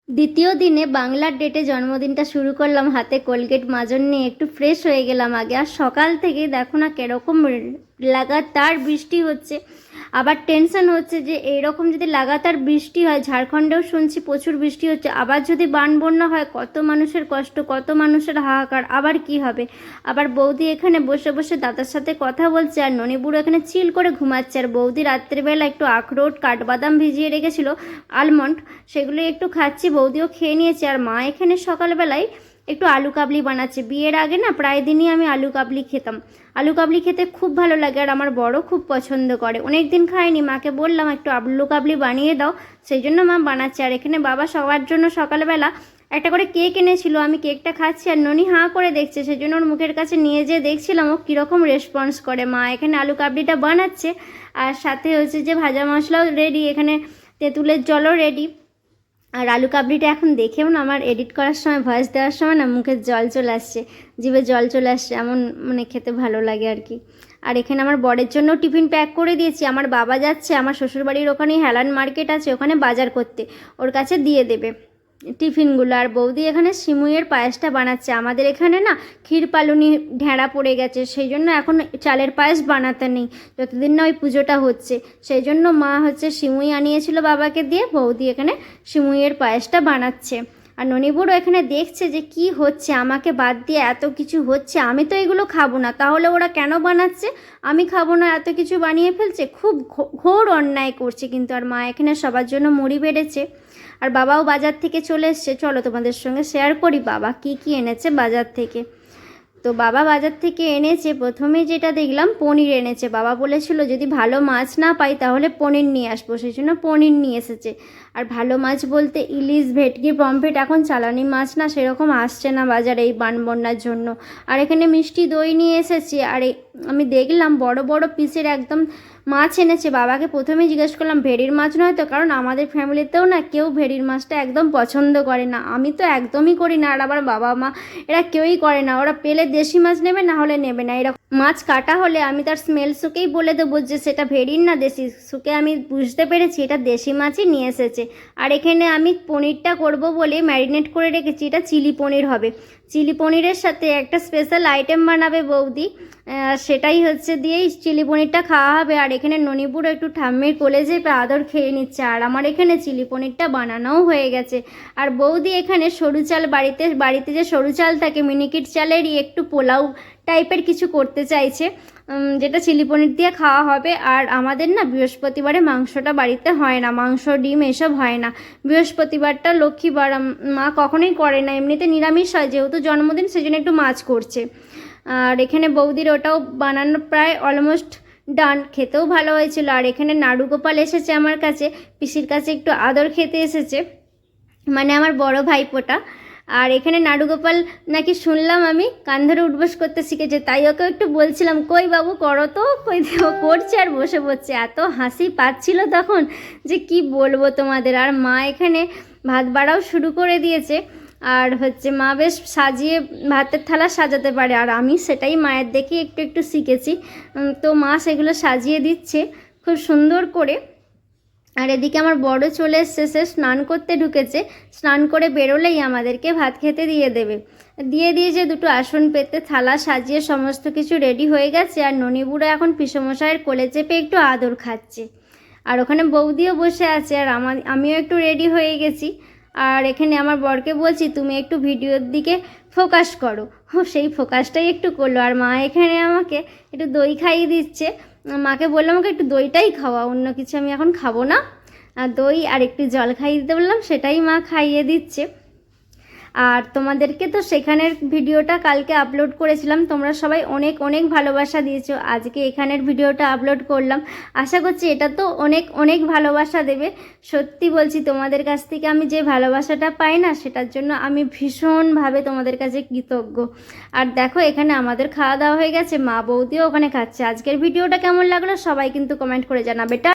দ্বিতীয় দিনে বাংলার ডেটে জন্মদিনটা শুরু করলাম হাতে কোলগেট মাজন নিয়ে, একটু ফ্রেশ হয়ে গেলাম আগে। আর সকাল থেকে দেখো না কীরকম লাগাতার বৃষ্টি হচ্ছে। আবার টেনশন হচ্ছে যে এইরকম যদি লাগাতার বৃষ্টি হয়, ঝাড়খণ্ডেও শুনছি প্রচুর বৃষ্টি হচ্ছে, আবার যদি বান বন্যা হয় কত মানুষের কষ্ট, কত মানুষের হাহাকার, আবার কি হবে। আবার বৌদি এখানে বসে বসে দাদার সাথে কথা বলছে, আর ননিবুড়ো এখানে চিল করে ঘুমাচ্ছে। আর বৌদি রাত্রেবেলা একটু আখরোট কাঠবাদাম ভিজিয়ে রেখেছিল, আলমন্ড, সেগুলো একটু খাচ্ছি, বৌদিও খেয়ে নিয়েছে। আর মা এখানে সকালবেলায় একটু আলু কাবলি বানাচ্ছে। বিয়ের আগে না প্রায় দিনই আমি আলু কাবলি খেতাম। আলু কাবলি খেতে খুব ভালো লাগে, আর আমার বড় খুব পছন্দ করে। অনেক দিন খাইনি, মাকে বললাম একটু আলু কাবলি বানিয়ে দাও, সেই জন্য মা বানাচ্ছে। আর এখানে বাবা সবার জন্য সকালবেলা একটা করে কেক এনেছিল, আমি কেকটা খাচ্ছি আর ননি হাঁ করে দেখছে, সেই জন্য ওর মুখের কাছে নিয়ে যেয়ে দেখছিলাম ও কীরকম রেসপন্স করে। মা এখানে আলু কাবলিটা বানাচ্ছে, আর সাথে হচ্ছে যে ভাজা মশলাও রেডি, এখানে তেঁতুলের জলও রেডি। আর আলু কাবলিটা এখন দেখেও না আমার এডিট করার সময়, ভয়েস দেওয়ার সময় না মুখের জল চলে আসছে, জিভে জল চলে আসছে, এমন মানে খেতে ভালো লাগে আর কি। আর এখানে আমার বরের জন্য টিফিন প্যাক করে দিয়েছি। আমার বাবা যাচ্ছে আমার শ্বশুরবাড়ির ওখানে হেলান মার্কেট আছে, ওখানে বাজার করতে, ওর কাছে দিয়ে দেবে টিফিনগুলো। আর বৌদি এখানে সিমুইয়ের পায়েসটা বানাচ্ছে। আমাদের এখানে না ক্ষীর পালুনি ঢেঁড়া পড়ে গেছে, সেই জন্য এখন চালের পায়েস বানাতে নেই যতদিন না ওই পুজোটা হচ্ছে। সেই জন্য মা হচ্ছে সিমুই আনিয়েছিল বাবাকে দিয়ে, বৌদি এখানে সিমুইয়ের পায়েসটা বানাচ্ছে। আর ননিবুড়ো এখানে দেখছে যে কি হচ্ছে, আমাকে বাদ দিয়ে এত কিছু হচ্ছে, আমি তো এগুলো খাবো না, তাহলে ওরা কেন বানাচ্ছে, আমি খাবো না এত কিছু বানিয়ে ফেলছে, খুব ঘোর অন্যায় করছে কিন্তু। আর মা এখানে সবার জন্য মুড়ি বেড়েছে। আর বাবাও বাজার থেকে চলে এসছে, চলো তোমাদের সঙ্গে শেয়ার করি বাবা কি কি এনেছে বাজার থেকে। তো বাবা বাজার থেকে এনেছে, প্রথমে যেটা দেখলাম পনির এনেছে। বাবা বলেছিল যদি ভালো মাছ না পাই তাহলে পনির নিয়ে আসবো, সেই জন্য পনির নিয়ে এসেছে। আর ভালো মাছ বলতে ইলিশ, ভেটকি, পমফ্রেট, এখন চালানি মাছ না সেরকম আসছে না বাজারে এই বান বন্যার জন্য। আর এখানে মিষ্টি দই নিয়ে এসেছে। আর আমি দেখলাম বড় বড় পিসের একদম মাছ এনেছে। বাবাকে প্রথমে জিজ্ঞেস করলাম ভেড়ির মাছ নয় তো, কারণ আমাদের ফ্যামিলিতেও না কেউ ভেড়ির মাছটা একদম পছন্দ করে না, আমি তো একদমই করি না, আর আবার বাবা মা এরা কেউই করে না। ওরা পেলে দেশি মাছ নেবে, না হলে নেবে না। এরকম মাছ কাটা হলে আমি তার স্মেল শুকেই বলে দেবো যে সেটা ভেড়ির না দেশি, শুকে আমি বুঝতে পেরেছি এটা দেশি মাছই নিয়ে এসেছে। আর এখানে আমি পনিরটা করব বলে ম্যারিনেট করে রেখেছি, এটা চিলি পনির হবে। চিলি পনিরের সাথে একটা স্পেশাল আইটেম বানাবে বৌদি, সেটাই হচ্ছে দিয়েই চিলি পনিরটা খাওয়া হবে। আর এখানে ননিপুরও একটু ঠাম্মির কলেজে আদর খেয়ে নিচ্ছে। আর আমার এখানে চিলি পনিরটা বানানোও হয়ে গেছে। আর বৌদি এখানে সরু চাল বাড়িতে যে সরু চাল থাকে মিনিকিট চালেরই একটু পোলাও টাইপের কিছু করতে চাইছে, যেটা চিলি পনির দিয়ে খাওয়া হবে। আর আমাদের না বৃহস্পতিবারে মাংসটা বাড়িতে হয় না, মাংস ডিম এসব হয় না। বৃহস্পতিবারটা লক্ষ্মীবার, মা কখনোই করে না, এমনিতে নিরামিষ হয়, যেহেতু জন্মদিন সেজন্য একটু মাছ করছে। আর এখানে বৌদির ওটাও বানানো প্রায় অলমোস্ট ডান, খেতেও ভালো হয়েছিল। আর এখানে নাড়ু গোপাল এসেছে আমার কাছে, পিসির কাছে একটু আদর খেতে এসেছে, মানে আমার বড় ভাইপোটা। আর এখানে নাড়ুগোপাল নাকি শুনলাম আমি কান ধরে উঠবোস করতে শিখেছে, তাই ওকে একটু বলছিলাম কই বাবু করো তো, কই করছে আর বসে পড়ছে। এত হাসি পাচ্ছিল তখন যে কি বলবো তোমাদের। আর মা এখানে ভাত বাড়াও শুরু করে দিয়েছে। আর হচ্ছে মা বেশ সাজিয়ে ভাতের থালা সাজাতে পারে, আর আমি সেটাই মায়ের দেখে একটু একটু শিখেছি। তো মা সেগুলো সাজিয়ে দিচ্ছে খুব সুন্দর করে। আর এদিকে আমার বড় চলে এসছে, সে স্নান করতে ঢুকেছে, স্নান করে বেরোলেই আমাদেরকে ভাত খেতে দিয়ে দেবে। দিয়ে দিয়েছে দুটো আসন পেতে, থালা সাজিয়ে সমস্ত কিছু রেডি হয়ে গেছে। আর ননিবুড়ো এখন পিসমশাইয়ের কোলে চেপে একটু আদর খাচ্ছে। আর ওখানে বৌদিও বসে আছে, আর আমিও একটু রেডি হয়ে গেছি। আর এখানে আমার বরকে বলছি তুমি একটু ভিডিওর দিকে ফোকাস করো, সেই ফোকাসটাই একটু করলো। আর মা এখানে আমাকে একটু দই খাইয়ে দিচ্ছে। মাকে বললাম আমাকে একটু দইটাই খাওয়া, অন্য কিছু আমি এখন খাবো না। আর দই আর একটু জল খাইয়ে দিতে বললাম, সেটাই মা খাইয়ে দিচ্ছে। আর তোমাদেরকে তো সেখানের ভিডিওটা কালকে আপলোড করেছিলাম, তোমরা সবাই অনেক অনেক ভালোবাসা দিয়েছো। আজকে এখানের ভিডিওটা আপলোড করলাম, আশা করছি এটা তো অনেক অনেক ভালোবাসা দেবে। সত্যি বলছি তোমাদের কাছ থেকে আমি যে ভালোবাসাটা পাই না, সেটার জন্য আমি ভীষণভাবে তোমাদের কাছে কৃতজ্ঞ। আর দেখো এখানে আমাদের খাওয়া দাওয়া হয়ে গেছে, মা বৌদিও ওখানে খাচ্ছে। আজকের ভিডিওটা কেমন লাগলো সবাই কিন্তু কমেন্ট করে জানাবে।